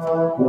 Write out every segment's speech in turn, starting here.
Go.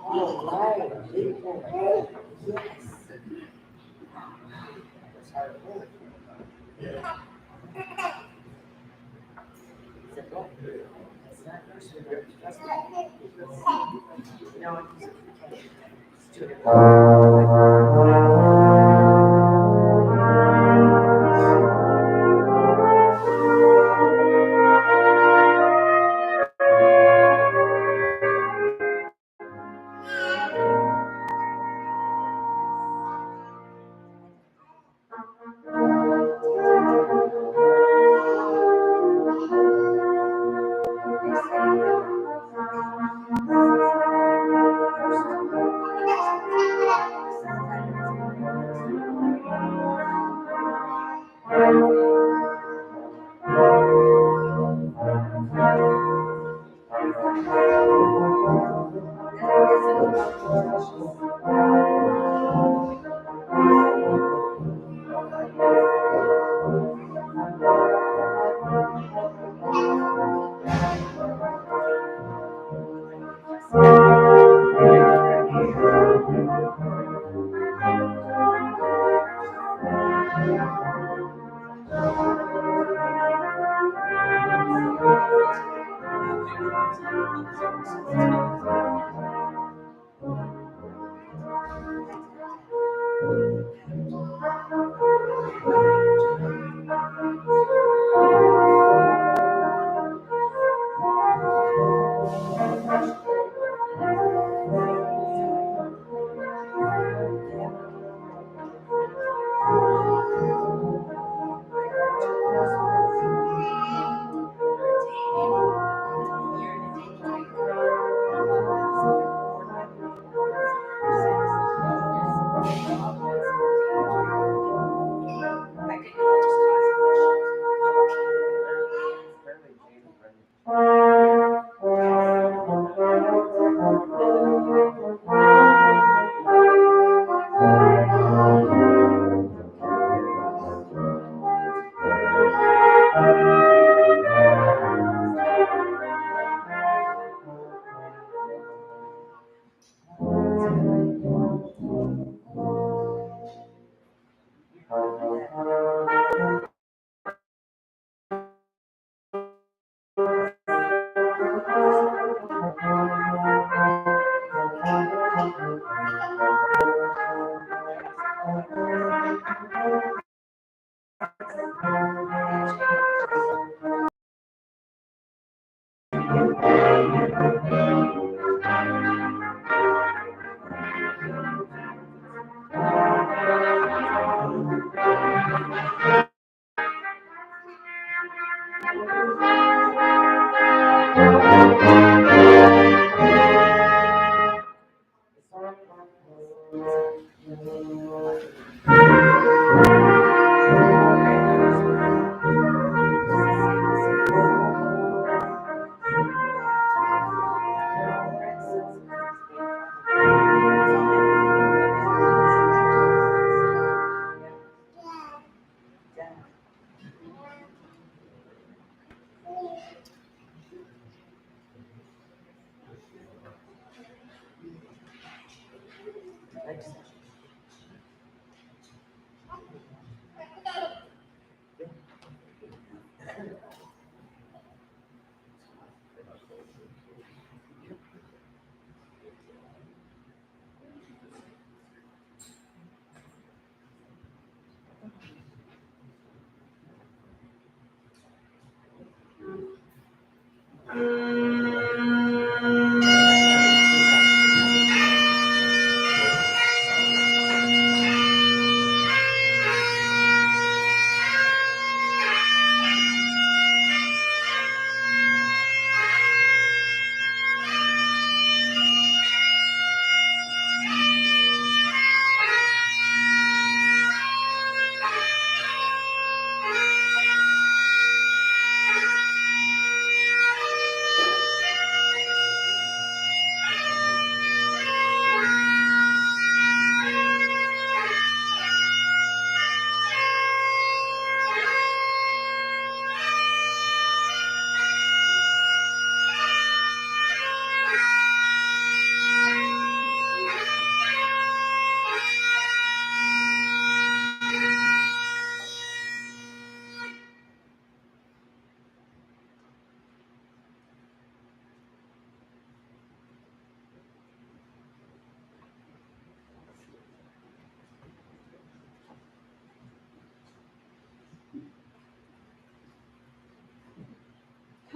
All right.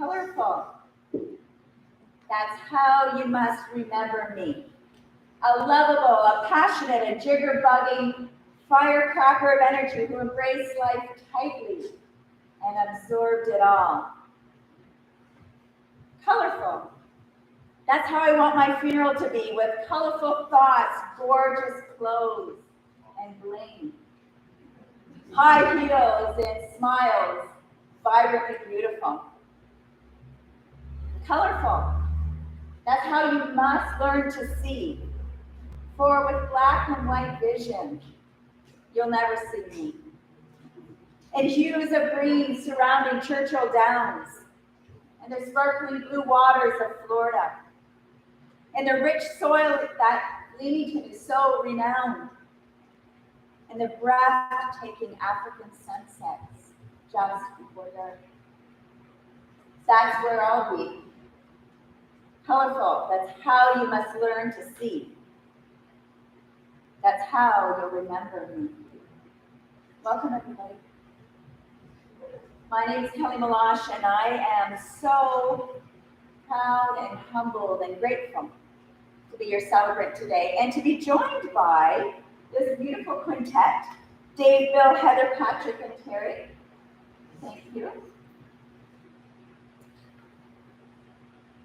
colorful. That's how you must remember me. A lovable, a passionate, a jigger-bugging firecracker of energy who embraced life tightly and absorbed it all. Colorful. That's how I want my funeral to be, with colorful thoughts, gorgeous clothes, and bling. High heels and smiles, vibrantly beautiful. Colorful. That's how you must learn to see. For with black and white vision, you'll never see me. And hues of green surrounding Churchill Downs, and the sparkling blue waters of Florida, and the rich soil that Leamington is so renowned, and the breathtaking African sunsets just before dark. That's where I'll be. Colorful, that's how you must learn to see. That's how you'll remember me. Welcome, everybody. My name is Kelly Malash, and I am so proud and humbled and grateful to be your celebrant today and to be joined by this beautiful quintet, Dave, Bill, Heather, Patrick, and Terry. Thank you.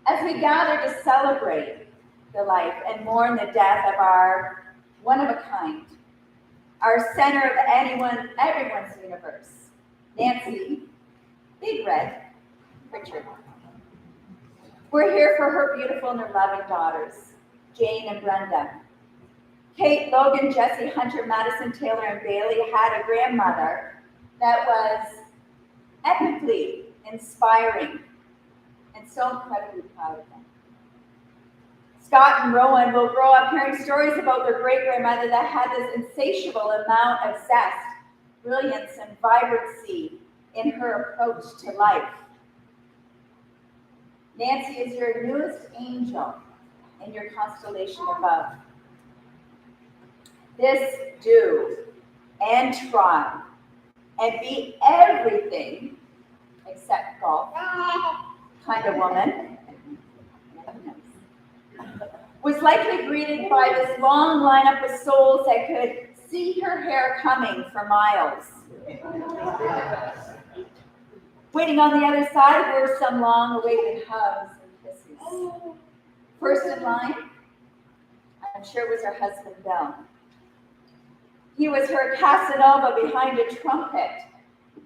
As we gather to celebrate the life and mourn the death of our one-of-a-kind, our center of everyone's universe, Nancy, Big Red, Pritchard. We're here for her beautiful and her loving daughters, Jane and Brenda. Kate, Logan, Jesse, Hunter, Madison, Taylor, and Bailey had a grandmother that was epically inspiring and so incredibly proud of them. Scott and Rowan will grow up hearing stories about their great-grandmother that had this insatiable amount of zest, brilliance, and vibrancy in her approach to life. Nancy is your newest angel in your constellation above. This do and try and be everything except golf kind of woman was likely greeted by this long lineup of souls that could see her hair coming for miles. Waiting on the other side were some long-awaited hugs and kisses. First in line, I'm sure, was her husband, Bill. He was her Casanova behind a trumpet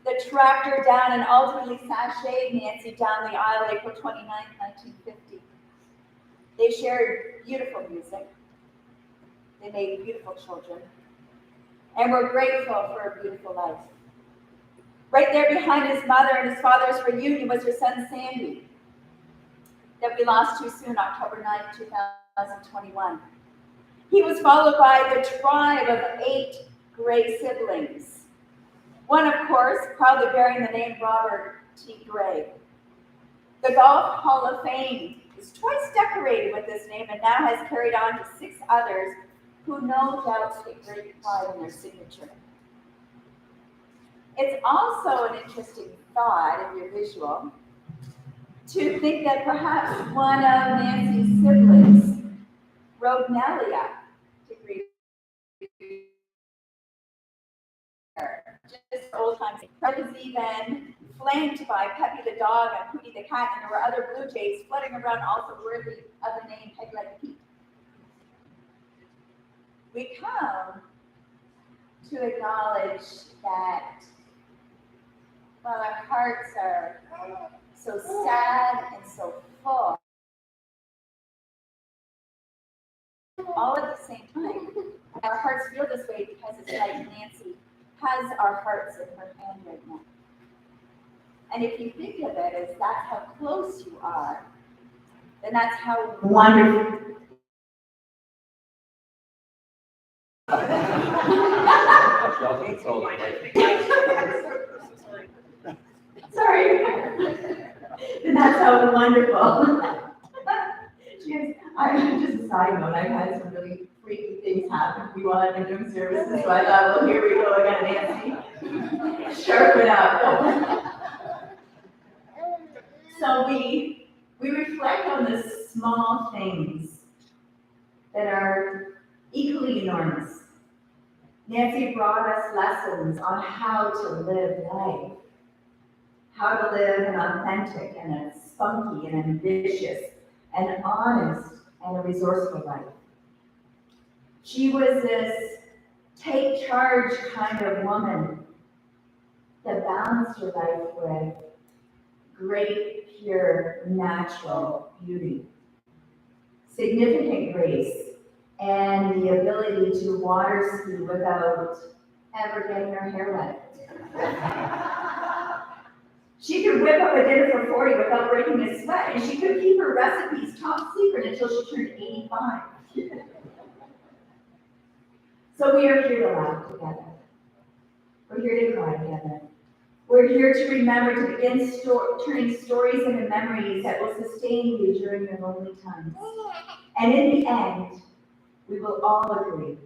that tracked her down and ultimately sashayed Nancy down the aisle April 29, 1950. They shared beautiful music. They made beautiful children. And were grateful for a beautiful life. Right there behind his mother and his father's reunion was her son, Sandy, that we lost too soon, October 9, 2021. He was followed by the tribe of 8 Gray siblings. One, of course, proudly bearing the name Robert T. Gray. The Golf Hall of Fame is twice decorated with this name and now has carried on to 6 others who no doubt take great pride in their signature. It's also an interesting thought, if you're visual, to think that perhaps one of Nancy's siblings rode Nelia to greet her. Just old times. Fred was even flanked by Peppy the dog and Pootie the cat, and there were other blue jays flitting around also worthy of the name Peg Leg Pete. We come to acknowledge that while our hearts are so sad and so full, all at the same time, our hearts feel this way because it's like Nancy has our hearts in her hand right now. And if you think of it as that's how close you are, then that's how wonderful. Sorry. And that's how wonderful. Just a side note, I've had some really freaky things happen to me while I've been doing services, so I thought, well, here we go again, Nancy. Sharpen up. So small things that are equally enormous. Nancy brought us lessons on how to live life, how to live an authentic and a spunky and ambitious and honest and a resourceful life. She was this take charge kind of woman that balanced her life with great, pure, natural beauty, significant grace, and the ability to water ski without ever getting her hair wet. She could whip up a dinner for 40 without breaking a sweat, and she could keep her recipes top secret until she turned 85. So we are here to laugh together. We're here to cry together. We're here to remember, to begin turning stories into memories that will sustain you during your lonely times. And in the end, we will all agree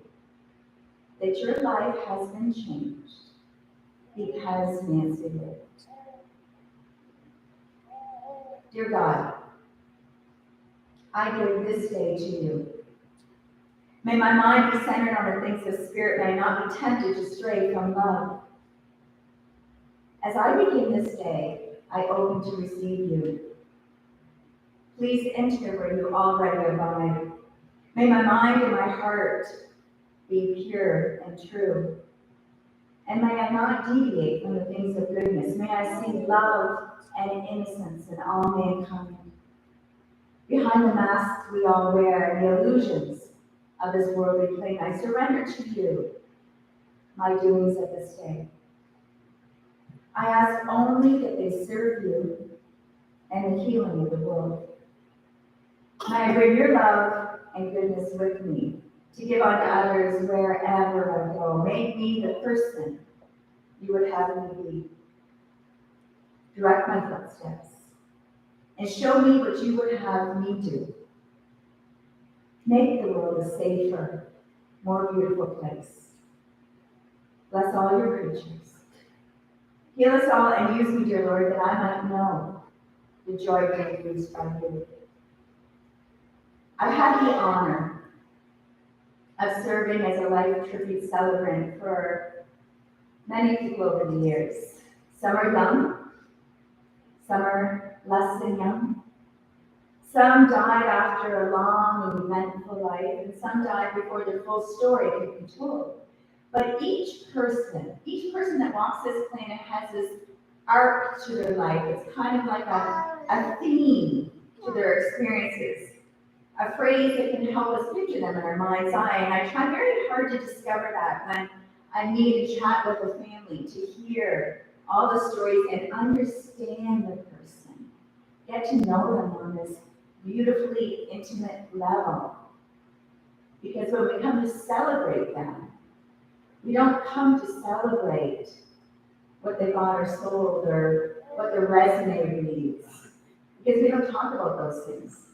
that your life has been changed because Nancy lived. Dear God, I give this day to you. May my mind be centered on the things of spirit, may I not be tempted to stray from love. As I begin this day, I open to receive you. Please enter where you already abide. May my mind and my heart be pure and true. And may I not deviate from the things of goodness. May I see love and innocence in all mankind. Behind the masks we all wear and the illusions of this worldly plane, I surrender to you my doings of this day. I ask only that they serve you and the healing of the world. May I bring your love and goodness with me to give unto others wherever I go. Make me the person you would have me be. Direct my footsteps and show me what you would have me do. Make the world a safer, more beautiful place. Bless all your creatures. Heal us all and use me, dear Lord, that I might know the joy produced by you. I've had the honor of serving as a life tribute celebrant for many people over the years. Some are young, some are less than young. Some died after a long and eventful life, and some died before the full story could be told. But each person that walks this planet has this arc to their life. It's kind of like a theme to their experiences, a phrase that can help us picture them in our mind's eye. And I try very hard to discover that when I meet and chat with a family, to hear all the stories and understand the person, get to know them on this beautifully intimate level. Because when we come to celebrate them, we don't come to celebrate what they bought or sold or what their resume reads, because we don't talk about those things.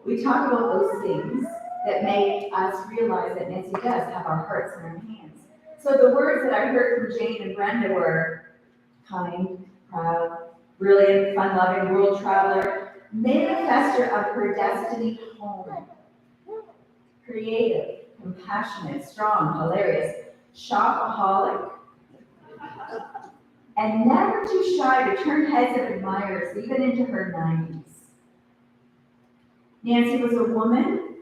We talk about those things that make us realize that Nancy does have our hearts in her hands. So the words that I heard from Jane and Brenda were kind, proud, brilliant, fun-loving, world traveler, manifester of her destiny home, creative, compassionate, strong, hilarious, shopaholic, and never too shy to turn heads of admirers, even into her 90s. Nancy was a woman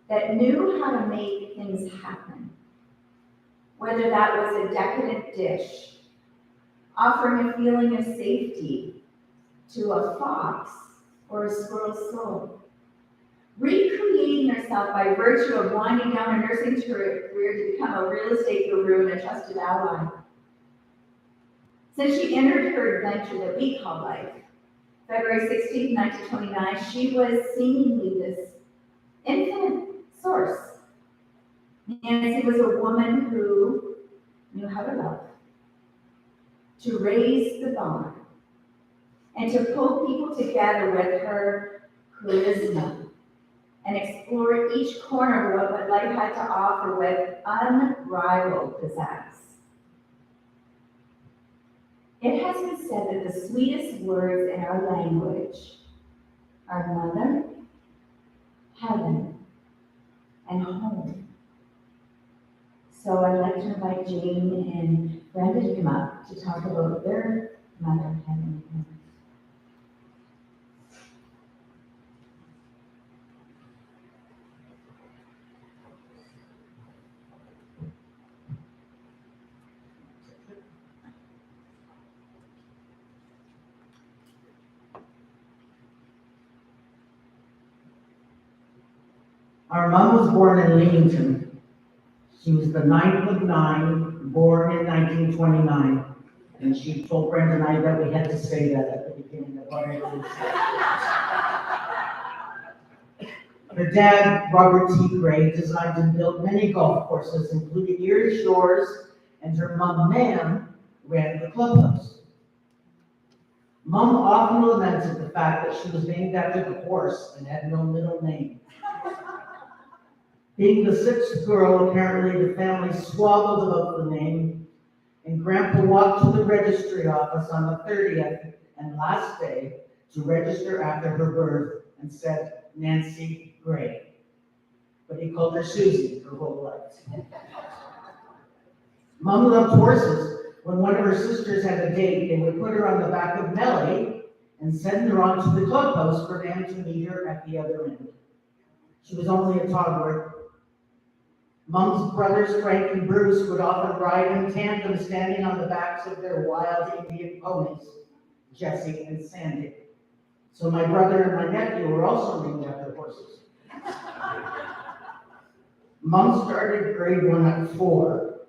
that knew how to make things happen, whether that was a decadent dish, offering a feeling of safety to a fox or a squirrel's soul, recreating herself by virtue of winding down a nursing career to become a real estate guru and a trusted ally. Since she entered her adventure that we call life, February 16, 1929, she was seemingly this infinite source. Nancy was a woman who knew how to love, to raise the bar, and to pull people together with her charisma and explore each corner of what life had to offer with unrivaled pizzazz. It has been said that the sweetest words in our language are mother heaven, and home. So I'd like to invite Jane and Brenda to come up to talk about their mother, heaven, and home. Our mom was born in Leamington. She was the 9th of 9, born in 1929. And she told Brenda and I that we had to say that at the beginning of our interview. Her dad, Robert T. Gray, designed and built many golf courses, including Erie Shores, and her mom, Ma'am, ran the clubhouse. Mom often lamented the fact that she was named after the horse and had no middle name. Being the 6th girl, apparently the family squabbled about the name, and Grandpa walked to the registry office on the 30th and last day to register after her birth and said Nancy Gray. But he called her Susie her whole life. Mom loved horses. When one of her sisters had a date, they would put her on the back of Melly and send her on to the clubhouse for them to meet her at the other end. She was only a toddler. Mom's brothers, Frank and Bruce, would often ride in tandem, standing on the backs of their wild Indian ponies, Jesse and Sandy. So my brother and my nephew were also named after horses. Mom started grade 1 at 4.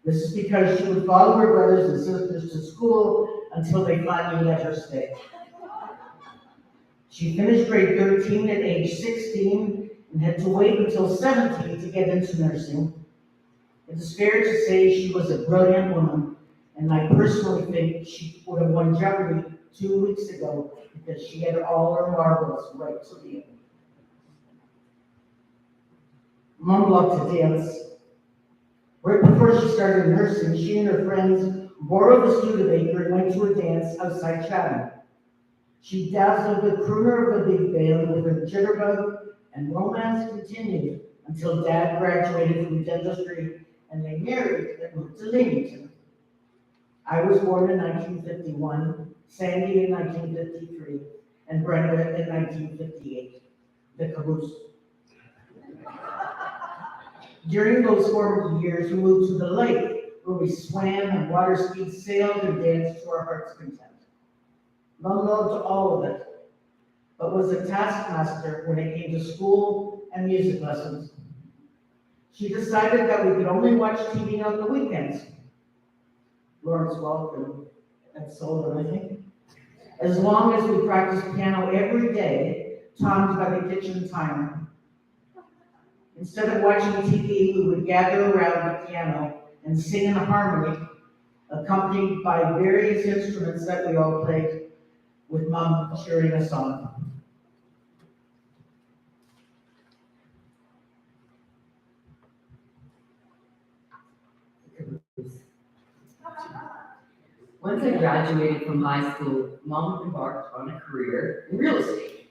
This is because she would follow her brothers and sisters to school until they finally let her stay. She finished grade 13 at age 16 and had to wait until 17 to get into nursing. It is fair to say she was a brilliant woman, and I personally think she would have won Jeopardy 2 weeks ago because she had all her marbles right to the end. Mom loved to dance. Right before she started nursing, she and her friends borrowed the Studebaker and went to a dance outside Chatham. She dazzled the crooner of a big band with her jitterbug, and romance continued until Dad graduated from dentistry and they married and moved to Leamington. I was born in 1951, Sandy in 1953, and Brenda in 1958, the caboose. During those formative years, we moved to the lake, where we swam and water skied, sailed, and danced to our heart's content. Mom loved all of it, but was a taskmaster when it came to school and music lessons. She decided that we could only watch TV on the weekends. Lawrence Welk and Soul and everything. As long as we practiced piano every day, timed by the kitchen timer. Instead of watching TV, we would gather around the piano and sing in harmony, accompanied by various instruments that we all played, with Mom cheering us on. Once I graduated from high school, Mom embarked on a career in real estate.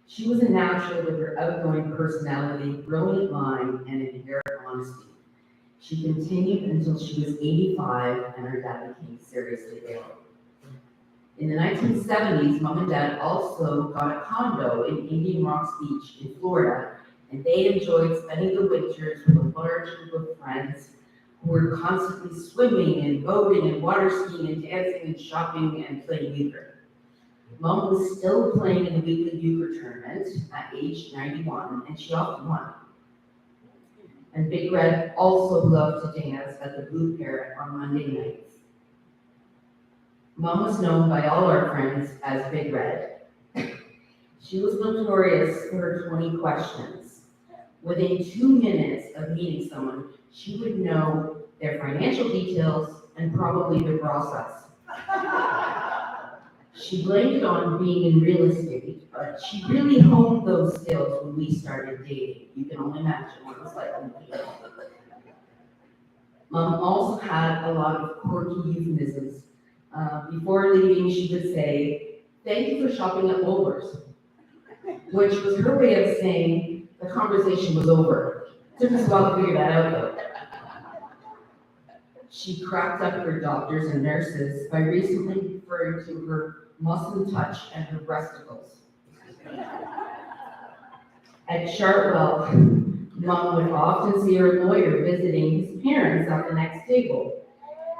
She was a natural with her outgoing personality, brilliant mind, and inherent honesty. She continued until she was 85 and her dad became seriously ill. In the 1970s, Mom and Dad also got a condo in Indian Rocks Beach in Florida, and they enjoyed spending the winters with a large group of friends who were constantly swimming and boating and water skiing and dancing and shopping and playing euchre. Mom was still playing in the weekly euchre tournament at age 91, and she often won. And Big Red also loved to dance at the Blue Parrot on Monday nights. Mom was known by all our friends as Big Red. She was notorious for her 20 questions. Within 2 minutes of meeting someone, she would know their financial details and probably their bra size. She blamed it on being in real estate, but she really honed those skills when we started dating. You can only imagine what it was like when we dated. Mom also had a lot of quirky euphemisms. Before leaving, she would say, "Thank you for shopping at Woolworths." which was her way of saying the conversation was over. Took us a while to figure that out though. She cracked up her doctors and nurses by recently referring to her muscle touch and her breasticles. At Chartwell, Mom would often see her lawyer visiting his parents at the next table.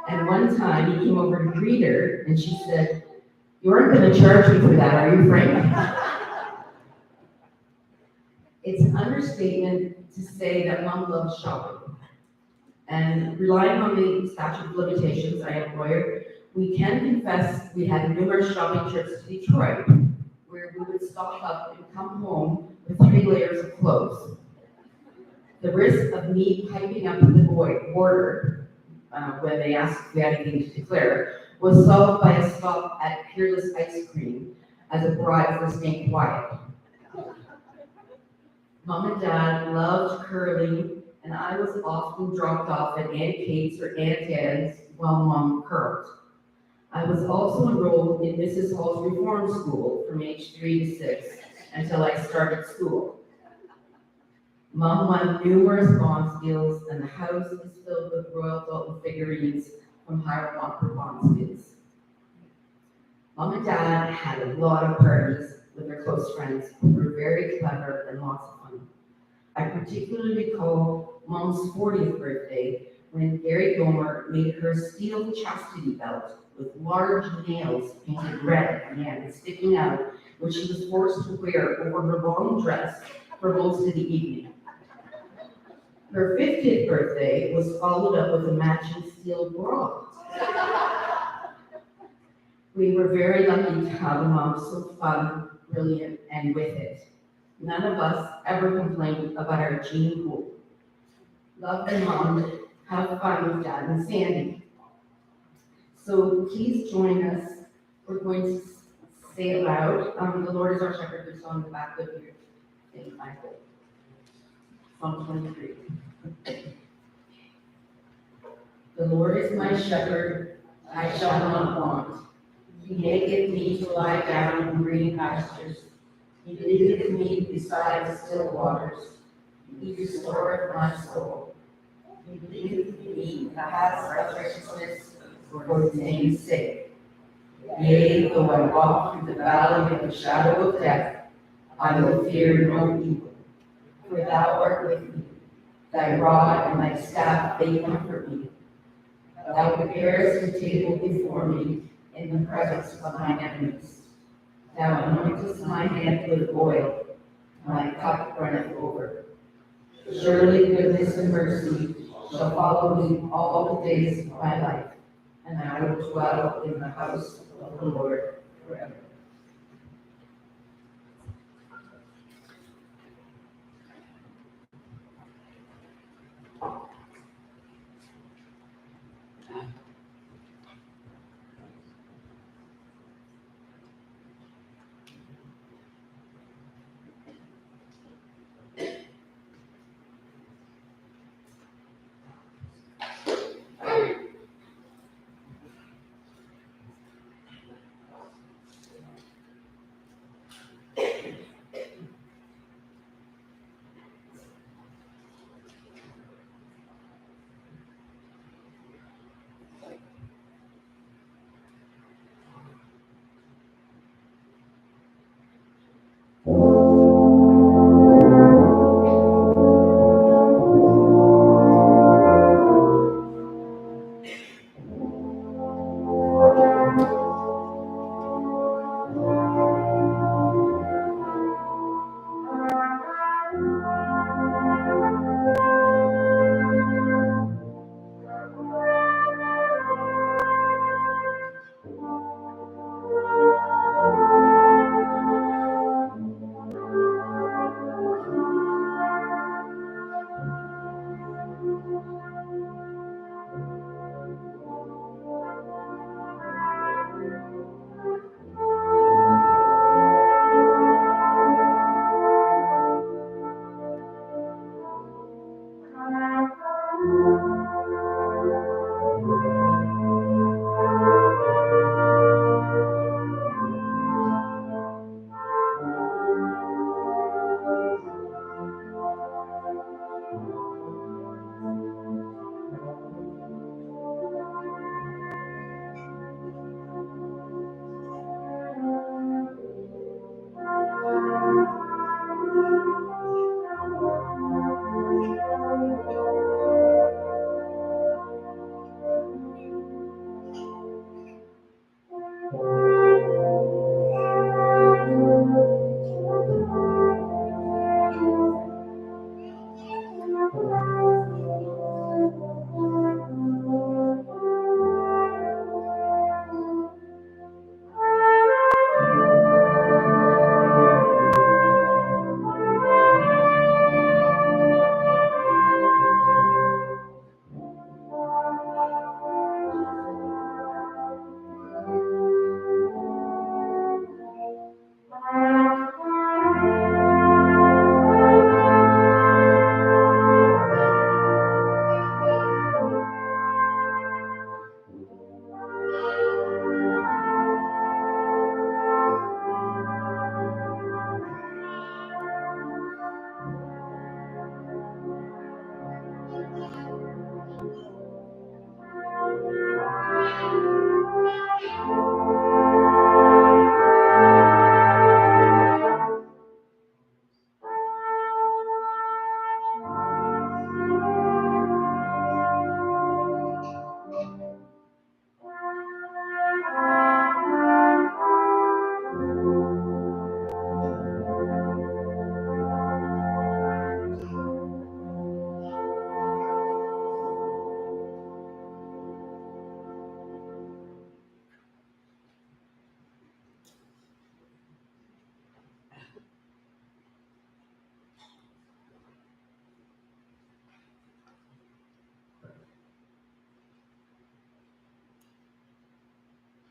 And one time he came over to greet her and she said, "You aren't going to charge me for that, are you, Frank?" It's an understatement to say that Mom loves shopping. And relying on the statute of limitations, I am a lawyer, we can confess we had numerous shopping trips to Detroit, where we would stock up and come home with 3 layers of clothes. The risk of me piping up to the border when they asked if we had anything to declare was solved by a stop at Peerless Ice Cream as a bribe for staying quiet. Mom and Dad loved curling, and I was often dropped off at Aunt Kate's or Aunt Anne's while Mom curled. I was also enrolled in Mrs. Hall's Reform School from age 3 to 6 until I started school. Mom won numerous Bonspiels, and the house is filled with Royal Dalton figurines from higher Walker Bonspiels. Mom and Dad had a lot of parties with their close friends who were very clever and lots of fun. I particularly recall Mom's 40th birthday when Gary Gomer made her steel chastity belt with large nails painted red at the end sticking out, which she was forced to wear over her long dress for most of the evening. Her 50th birthday was followed up with a matching steel bra. We were very lucky to have a mom so fun, brilliant, and with it. None of us ever complained about our gene pool. Love and Mom, have fun with Dad and Sandy. So please join us. We're going to say it loud. The Lord is our shepherd, who's on the back of your thing, I hope. Psalm 23. The Lord is my shepherd, I shall not want. He maketh me to lie down in green pastures. He leadeth me beside the still waters. He restoreth my soul. He leadeth me in the paths of righteousness for his name's sake. Yea, though I walk through the valley of the shadow of death, I will fear no evil. For thou art with me. Thy rod and thy staff, they comfort me. Thou preparest a table before me in the presence of mine enemies. Thou anointest my head with oil, my cup runneth over. Surely goodness and mercy shall follow me all the days of my life, and I will dwell in the house of the Lord forever.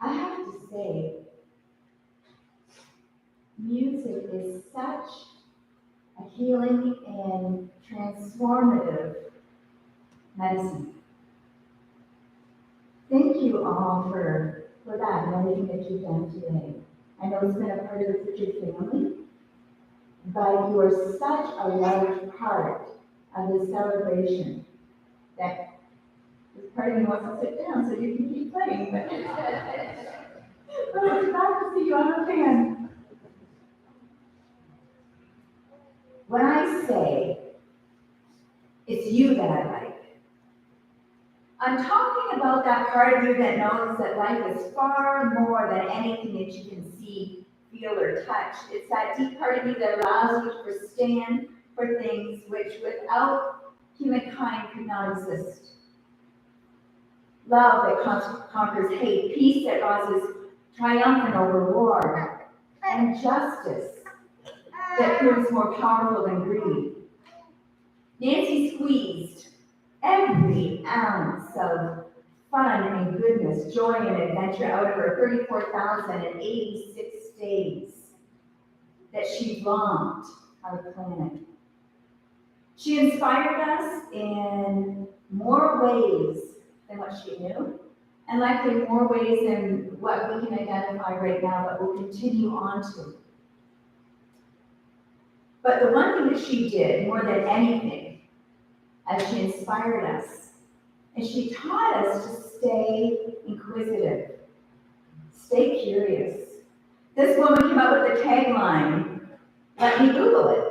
I have to say, music is such a healing and transformative medicine. Thank you all for that and everything that you've done today. I know it's been a part of the Pritchard family, but you are such a large part of this celebration that this part of me wants to sit down so you can keep playing, but I'm glad to see you on a fan. When I say it's you that I like, I'm talking about that part of you that knows that life is far more than anything that you can see, feel, or touch. It's that deep part of you that allows you to stand for things which without humankind could not exist. Love that conquers hate, peace that rises triumphant over war, and justice that proves more powerful than greed. Nancy squeezed every ounce of fun and goodness, joy and adventure out of her 34,086 days that she roamed our planet. She inspired us in more ways than what she knew, and likely more ways than what we can identify right now, but we'll continue on to. But the one thing that she did more than anything, as she inspired us, is she taught us to stay inquisitive, stay curious. This woman came up with the tagline, let me Google it.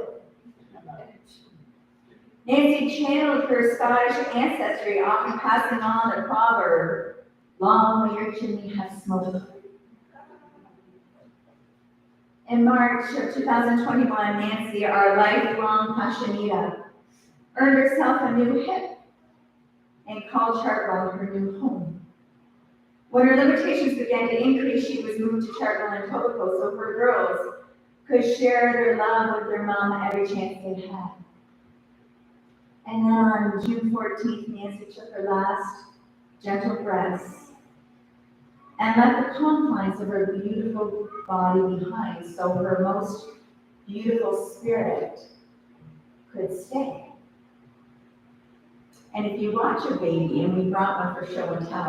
Nancy channeled her Scottish ancestry, often passing on the proverb, long may your chimney have smoke. In March of 2021, Nancy, our lifelong Passionita, earned herself a new hip and called Chartwell her new home. When her limitations began to increase, she was moved to Chartwell and Etobicoke so her girls could share their love with their mom every chance they had. And then on June 14th, Nancy took her last gentle breaths and left the confines of her beautiful body behind so her most beautiful spirit could stay. And if you watch a baby, and we brought one for show and tell,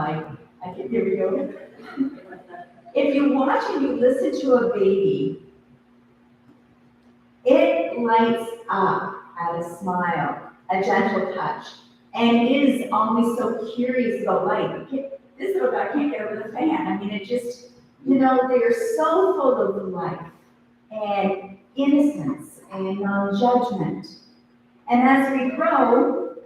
here we go. If you watch and you listen to a baby, it lights up at a smile, a gentle touch, and is always so curious about life. This little guy can't get over the fan. I mean, it just, they're so full of life and innocence and non-judgment. And as we grow,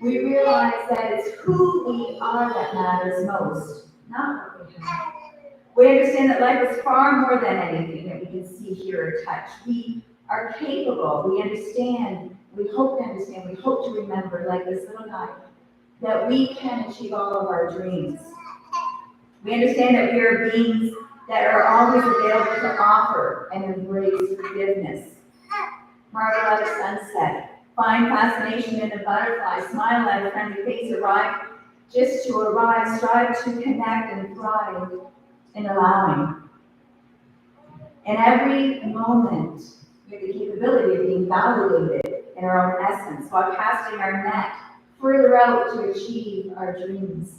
we realize that it's who we are that matters most, not what we have. We understand that life is far more than anything that we can see, hear, or touch. We are capable, we understand, we hope to understand, we hope to remember, like this little guy, that we can achieve all of our dreams. We understand that we are beings that are always available to offer and embrace forgiveness. Marvel at a sunset, find fascination in a butterfly, smile at a friendly face, arrive just to arrive, strive to connect and thrive in allowing. In every moment, we have the capability of being validated in our own essence while casting our net further out to achieve our dreams.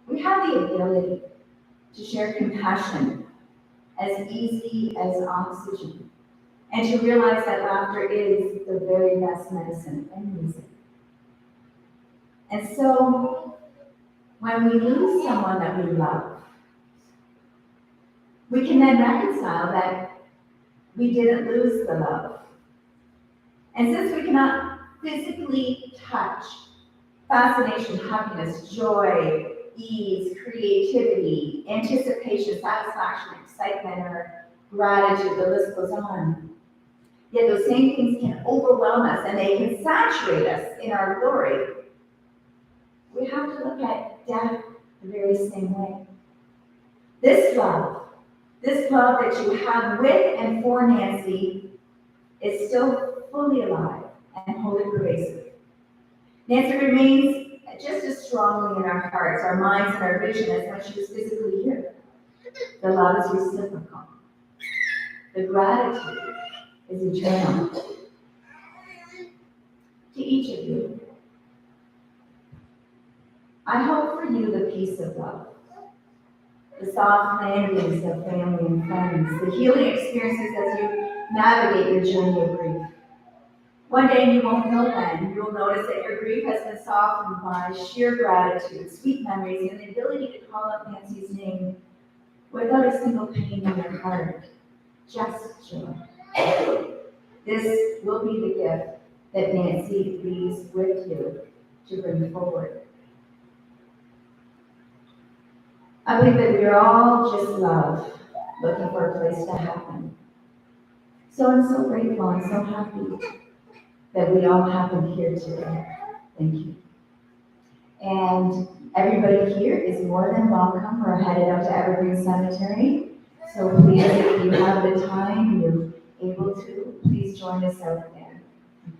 We have the ability to share compassion as easy as oxygen, and to realize that laughter is the very best medicine and music. And so, when we lose someone that we love, we can then reconcile that we didn't lose the love. And since we cannot physically touch fascination, happiness, joy, ease, creativity, anticipation, satisfaction, excitement, or gratitude, the list goes on. Yet those same things can overwhelm us and they can saturate us in our glory. We have to look at death the very same way. This love that you have with and for Nancy is still fully alive and wholly pervasive. Nancy remains just as strongly in our hearts, our minds, and our vision as when she was physically here. The love is reciprocal. The gratitude is eternal. To each of you, I hope for you the peace of love, the soft landings of family and friends, the healing experiences as you navigate your journey of grief. One day you won't know when, you'll notice that your grief has been softened by sheer gratitude, sweet memories, and the ability to call out Nancy's name without a single pain in your heart, just joy. This will be the gift that Nancy leaves with you to bring forward. I believe that we are all just love, looking for a place to happen. So I'm so grateful and so happy that we all happened here today. Thank you. And everybody here is more than welcome. We're headed out to Evergreen Cemetery. So please, if you have the time, you're able to, please join us out there. Thank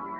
you.